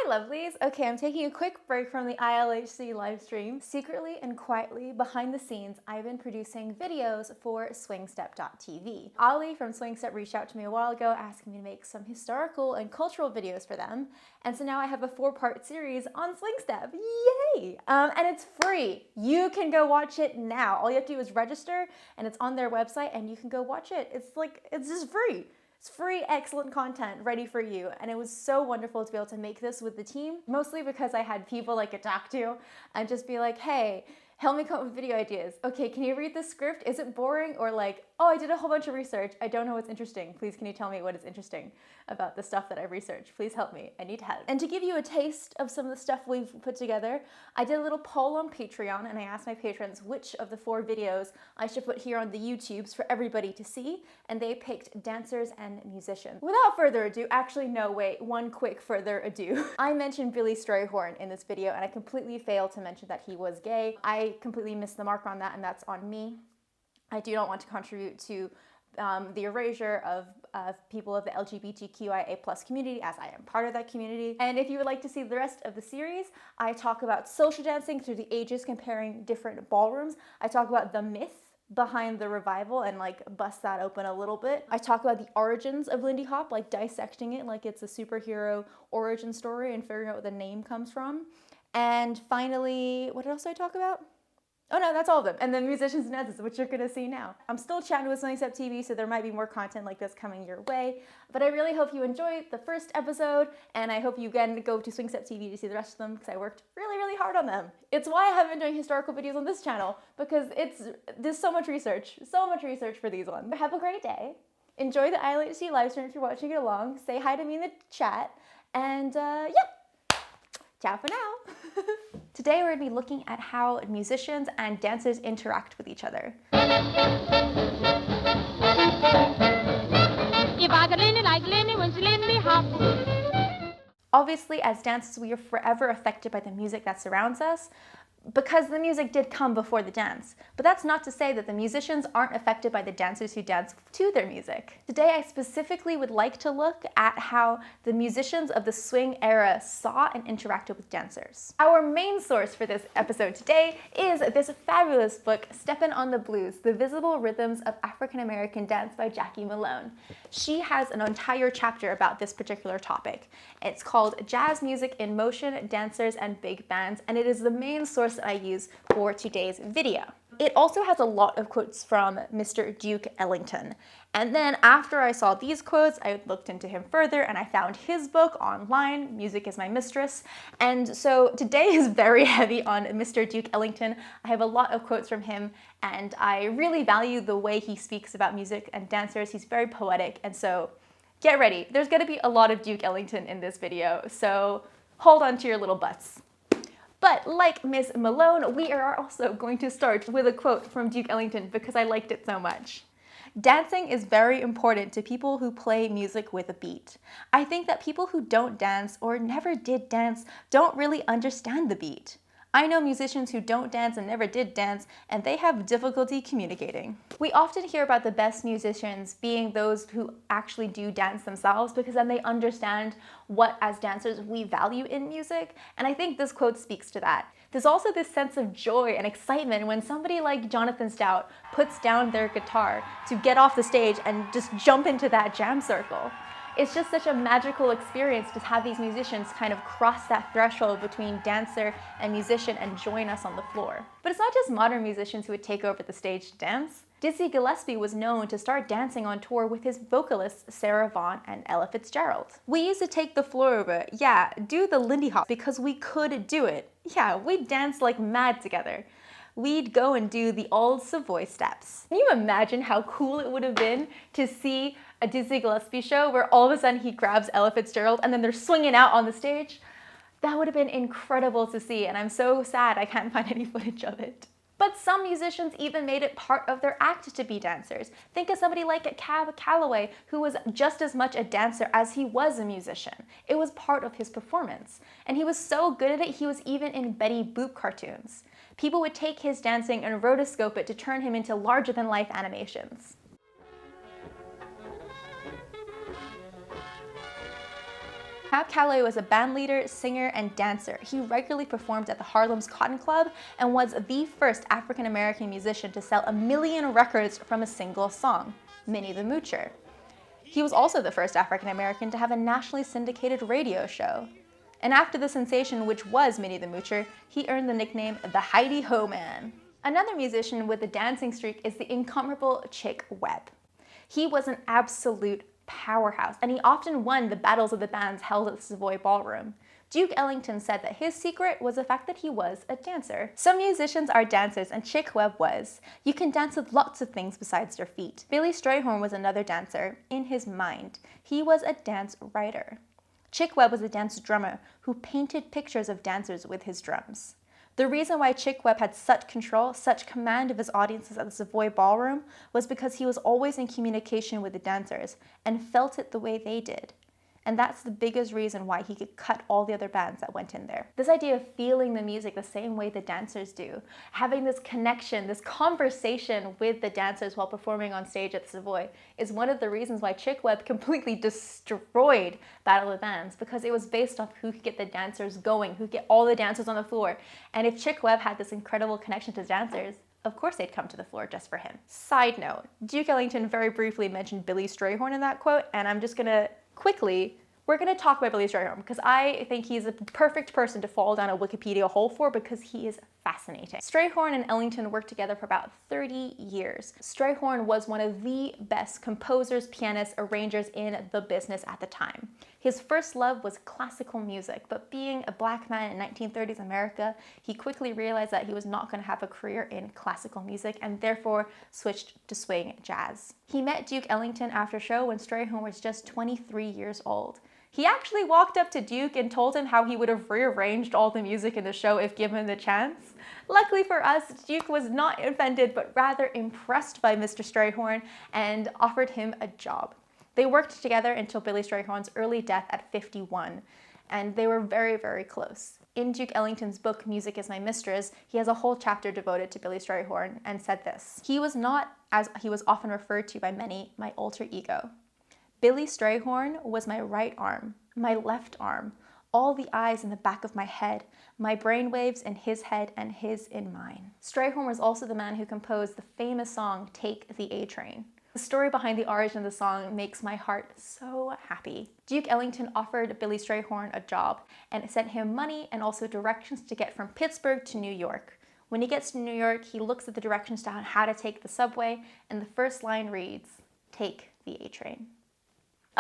Hi lovelies! Okay, I'm taking a quick break from the ILHC live stream. Secretly and quietly, behind the scenes, I've been producing videos for swingstep.tv. Ali from Swingstep reached out to me a while ago asking me to make some historical and cultural videos for them. And so now I have a 4-part series on Swingstep. Yay! And it's free. You can go watch it now. All you have to do is register and it's on their website and you can go watch it. It's just free. It's free, excellent content ready for you. And it was so wonderful to be able to make this with the team, mostly because I had people I could talk to and just be like, hey, help me come up with video ideas. Okay, can you read the script? Is it boring? Or like, oh, I did a whole bunch of research. I don't know what's interesting. Please, can you tell me what is interesting about the stuff that I've researched? Please help me. I need help. And to give you a taste of some of the stuff we've put together, I did a little poll on Patreon and I asked my patrons which of the 4 videos I should put here on the YouTubes for everybody to see. And they picked dancers and musicians. Without further ado, actually, no, wait, one quick further ado. I mentioned Billy Strayhorn in this video and I completely failed to mention that he was gay. I completely missed the mark on that and that's on me. I do not want to contribute to the erasure of people of the LGBTQIA+ community, as I am part of that community. And if you would like to see the rest of the series, I talk about social dancing through the ages, comparing different ballrooms. I talk about the myth behind the revival and like bust that open a little bit. I talk about the origins of Lindy Hop, like dissecting it like it's a superhero origin story and figuring out where the name comes from. And finally, what else did I talk about? Oh no, that's all of them. And then musicians and dancers, which you're gonna see now. I'm still chatting with Swingstep TV, so there might be more content like this coming your way. But I really hope you enjoyed the first episode, and I hope you again go to Swingstep TV to see the rest of them, because I worked really, really hard on them. It's why I haven't been doing historical videos on this channel, because there's so much research for these ones. But have a great day. Enjoy the ILHC live stream if you're watching it along. Say hi to me in the chat, and yeah. Ciao for now. Today we're going to be looking at how musicians and dancers interact with each other. Obviously, as dancers, we are forever affected by the music that surrounds us, because the music did come before the dance. But that's not to say that the musicians aren't affected by the dancers who dance to their music. Today, I specifically would like to look at how the musicians of the swing era saw and interacted with dancers. Our main source for this episode today is this fabulous book, Steppin on the Blues, The Visible Rhythms of African American Dance by Jacqui Malone. She has an entire chapter about this particular topic. It's called Jazz Music in Motion, Dancers and Big Bands, and it is the main source that I use for today's video. It also has a lot of quotes from Mr. Duke Ellington. And then after I saw these quotes, I looked into him further and I found his book online, Music is My Mistress. And so today is very heavy on Mr. Duke Ellington. I have a lot of quotes from him and I really value the way he speaks about music and dancers. He's very poetic, and so get ready. There's gonna be a lot of Duke Ellington in this video, so hold on to your little butts. But like Miss Malone, we are also going to start with a quote from Duke Ellington because I liked it so much. Dancing is very important to people who play music with a beat. I think that people who don't dance or never did dance don't really understand the beat. I know musicians who don't dance and never did dance, and they have difficulty communicating. We often hear about the best musicians being those who actually do dance themselves, because then they understand what, as dancers, we value in music, and I think this quote speaks to that. There's also this sense of joy and excitement when somebody like Jonathan Stout puts down their guitar to get off the stage and just jump into that jam circle. It's just such a magical experience to have these musicians kind of cross that threshold between dancer and musician and join us on the floor. But it's not just modern musicians who would take over the stage to dance. Dizzy Gillespie was known to start dancing on tour with his vocalists Sarah Vaughan and Ella Fitzgerald. We used to take the floor over, yeah, do the Lindy Hop because we could do it. Yeah, we'd dance like mad together. We'd go and do the old Savoy steps. Can you imagine how cool it would have been to see a Dizzy Gillespie show where all of a sudden he grabs Ella Fitzgerald and then they're swinging out on the stage? That would have been incredible to see, and I'm so sad I can't find any footage of it. But some musicians even made it part of their act to be dancers. Think of somebody like Cab Calloway, who was just as much a dancer as he was a musician. It was part of his performance. And he was so good at it, he was even in Betty Boop cartoons. People would take his dancing and rotoscope it to turn him into larger-than-life animations. Cab Calloway was a band leader, singer, and dancer. He regularly performed at the Harlem's Cotton Club and was the first African-American musician to sell 1 million records from a single song, Minnie the Moocher. He was also the first African-American to have a nationally syndicated radio show. And after the sensation which was Minnie the Moocher, he earned the nickname the Heidi Ho Man. Another musician with a dancing streak is the incomparable Chick Webb. He was an absolute powerhouse, and he often won the battles of the bands held at the Savoy Ballroom. Duke Ellington said that his secret was the fact that he was a dancer. Some musicians are dancers, and Chick Webb was. You can dance with lots of things besides your feet. Billy Strayhorn was another dancer, in his mind. He was a dance writer. Chick Webb was a dance drummer who painted pictures of dancers with his drums. The reason why Chick Webb had such control, such command of his audiences at the Savoy Ballroom was because he was always in communication with the dancers and felt it the way they did. And that's the biggest reason why he could cut all the other bands that went in there. This idea of feeling the music the same way the dancers do, having this connection, this conversation with the dancers while performing on stage at the Savoy is one of the reasons why Chick Webb completely destroyed Battle of the Bands, because it was based off who could get the dancers going, who could get all the dancers on the floor. And if Chick Webb had this incredible connection to dancers, of course they'd come to the floor just for him. Side note, Duke Ellington very briefly mentioned Billy Strayhorn in that quote, and I'm just gonna quickly, we're going to talk about Billy Strayhorn because I think he's a perfect person to fall down a Wikipedia hole for because he is fascinating. Strayhorn and Ellington worked together for about 30 years. Strayhorn was one of the best composers, pianists, arrangers in the business at the time. His first love was classical music, but being a black man in 1930s America, he quickly realized that he was not going to have a career in classical music and therefore switched to swing jazz. He met Duke Ellington after a show when Strayhorn was just 23 years old. He actually walked up to Duke and told him how he would have rearranged all the music in the show if given the chance. Luckily for us, Duke was not offended but rather impressed by Mr. Strayhorn and offered him a job. They worked together until Billy Strayhorn's early death at 51, and they were very, very close. In Duke Ellington's book, Music is My Mistress, he has a whole chapter devoted to Billy Strayhorn and said this: "He was not, as he was often referred to by many, my alter ego. Billy Strayhorn was my right arm, my left arm, all the eyes in the back of my head, my brainwaves in his head and his in mine." Strayhorn was also the man who composed the famous song, Take the A Train. The story behind the origin of the song makes my heart so happy. Duke Ellington offered Billy Strayhorn a job and sent him money and also directions to get from Pittsburgh to New York. When he gets to New York, he looks at the directions on how to take the subway, and the first line reads, "Take the A Train."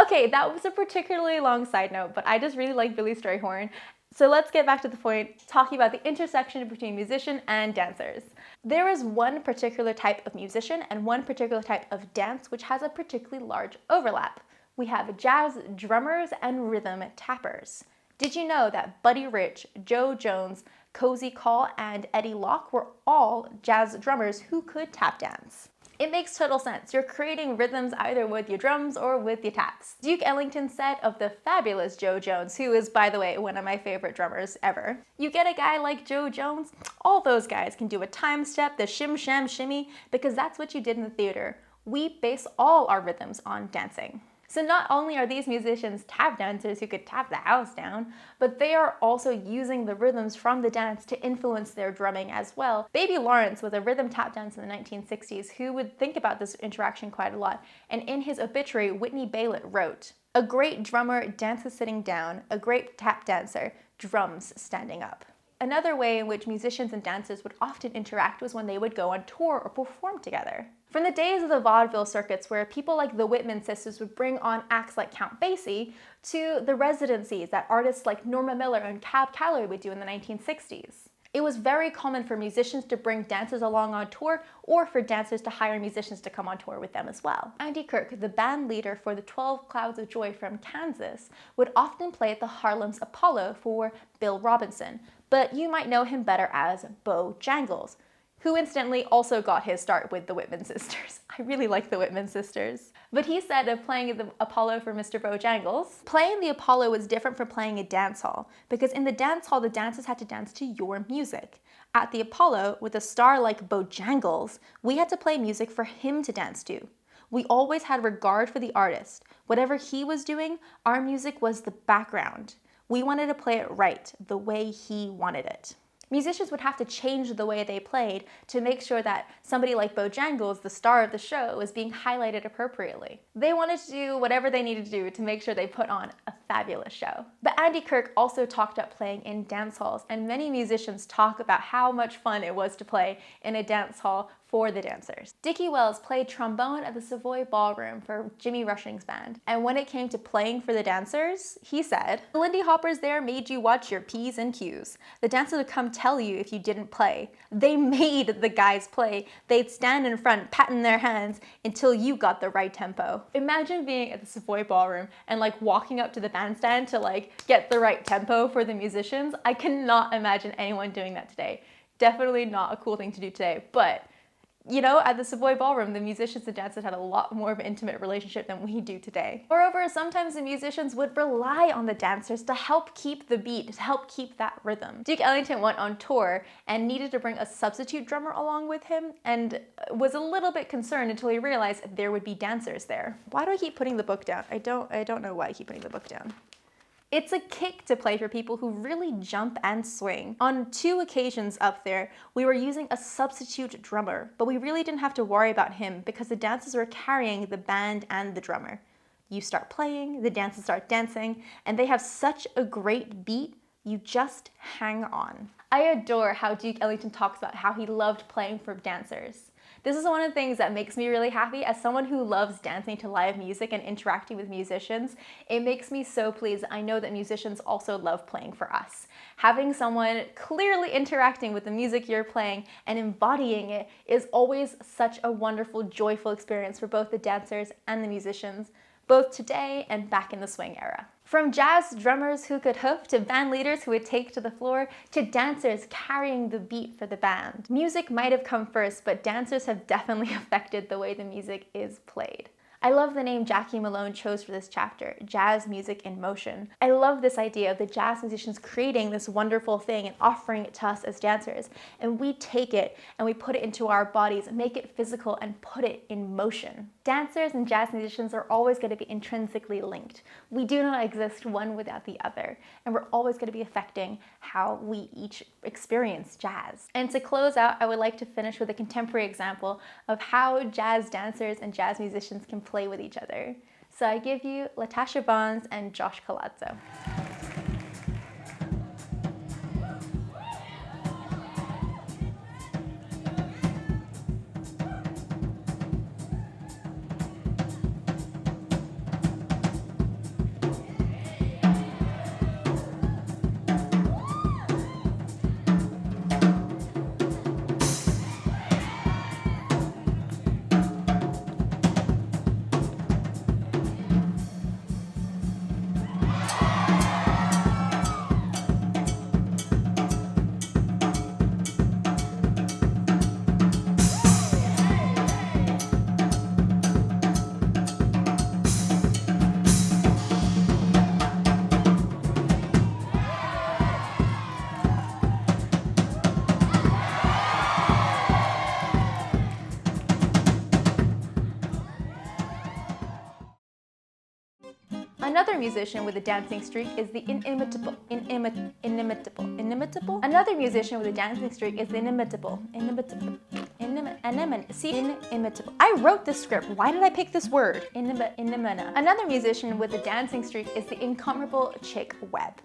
Okay, that was a particularly long side note, but I just really like Billy Strayhorn. So let's get back to the point, talking about the intersection between musician and dancers. There is one particular type of musician and one particular type of dance which has a particularly large overlap. We have jazz drummers and rhythm tappers. Did you know that Buddy Rich, Joe Jones, Cozy Call, and Eddie Locke were all jazz drummers who could tap dance? It makes total sense. You're creating rhythms either with your drums or with your taps. Duke Ellington said of the fabulous Joe Jones, who is, by the way, one of my favorite drummers ever, "You get a guy like Joe Jones, all those guys can do a time step, the shim sham shimmy, because that's what you did in the theater. We base all our rhythms on dancing." So not only are these musicians tap dancers who could tap the house down, but they are also using the rhythms from the dance to influence their drumming as well. Baby Lawrence was a rhythm tap dancer in the 1960s who would think about this interaction quite a lot, and in his obituary, Whitney Baylett wrote, "A great drummer dances sitting down, a great tap dancer drums standing up." Another way in which musicians and dancers would often interact was when they would go on tour or perform together. From the days of the vaudeville circuits where people like the Whitman sisters would bring on acts like Count Basie, to the residencies that artists like Norma Miller and Cab Calloway would do in the 1960s. It was very common for musicians to bring dancers along on tour or for dancers to hire musicians to come on tour with them as well. Andy Kirk, the band leader for the 12 Clouds of Joy from Kansas, would often play at the Harlem's Apollo for Bill Robinson, but you might know him better as Bo Jangles, who incidentally also got his start with the Whitman sisters. I really like the Whitman sisters. But he said of playing at the Apollo for Mr. Bojangles, "Playing the Apollo was different from playing a dance hall, because in the dance hall, the dancers had to dance to your music. At the Apollo, with a star like Bojangles, we had to play music for him to dance to. We always had regard for the artist. Whatever he was doing, our music was the background. We wanted to play it right, the way he wanted it. Musicians would have to change the way they played to make sure that somebody like Bojangles, the star of the show, was being highlighted appropriately. They wanted to do whatever they needed to do to make sure they put on a fabulous show. But Andy Kirk also talked about playing in dance halls, and many musicians talk about how much fun it was to play in a dance hall for the dancers. Dickie Wells played trombone at the Savoy Ballroom for Jimmy Rushing's band, and when it came to playing for the dancers, he said, "The Lindy Hoppers there made you watch your P's and Q's. The dancers would come tell you if you didn't play. They made the guys play. They'd stand in front, patting their hands until you got the right tempo." Imagine being at the Savoy Ballroom and like walking up to the bandstand to like get the right tempo for the musicians. I cannot imagine anyone doing that today. Definitely not a cool thing to do today, but you know, at the Savoy Ballroom, the musicians and dancers had a lot more of an intimate relationship than we do today. Moreover, sometimes the musicians would rely on the dancers to help keep the beat, to help keep that rhythm. Duke Ellington went on tour and needed to bring a substitute drummer along with him and was a little bit concerned until he realized there would be dancers there. Why do I keep putting the book down? I don't know why I keep putting the book down. It's a kick to play for people who really jump and swing. On 2 occasions up there, we were using a substitute drummer, but we really didn't have to worry about him because the dancers were carrying the band and the drummer. You start playing, the dancers start dancing, and they have such a great beat, you just hang on. I adore how Duke Ellington talks about how he loved playing for dancers. This is one of the things that makes me really happy. As someone who loves dancing to live music and interacting with musicians, it makes me so pleased. I know that musicians also love playing for us. Having someone clearly interacting with the music you're playing and embodying it is always such a wonderful, joyful experience for both the dancers and the musicians, both today and back in the swing era. From jazz drummers who could hoof, to band leaders who would take to the floor, to dancers carrying the beat for the band. Music might have come first, but dancers have definitely affected the way the music is played. I love the name Jacqui Malone chose for this chapter, Jazz Music in Motion. I love this idea of the jazz musicians creating this wonderful thing and offering it to us as dancers, and we take it and we put it into our bodies, make it physical, and put it in motion. Dancers and jazz musicians are always going to be intrinsically linked. We do not exist one without the other, and we're always going to be affecting how we each experience jazz. And to close out, I would like to finish with a contemporary example of how jazz dancers and jazz musicians can play with each other. So I give you Latasha Bonds and Josh Colazzo. Another musician with a dancing streak is the inimitable. Another musician with a dancing streak is the inimitable. I wrote this script. Why did I pick this word? Another musician with a dancing streak is the incomparable Chick Webb.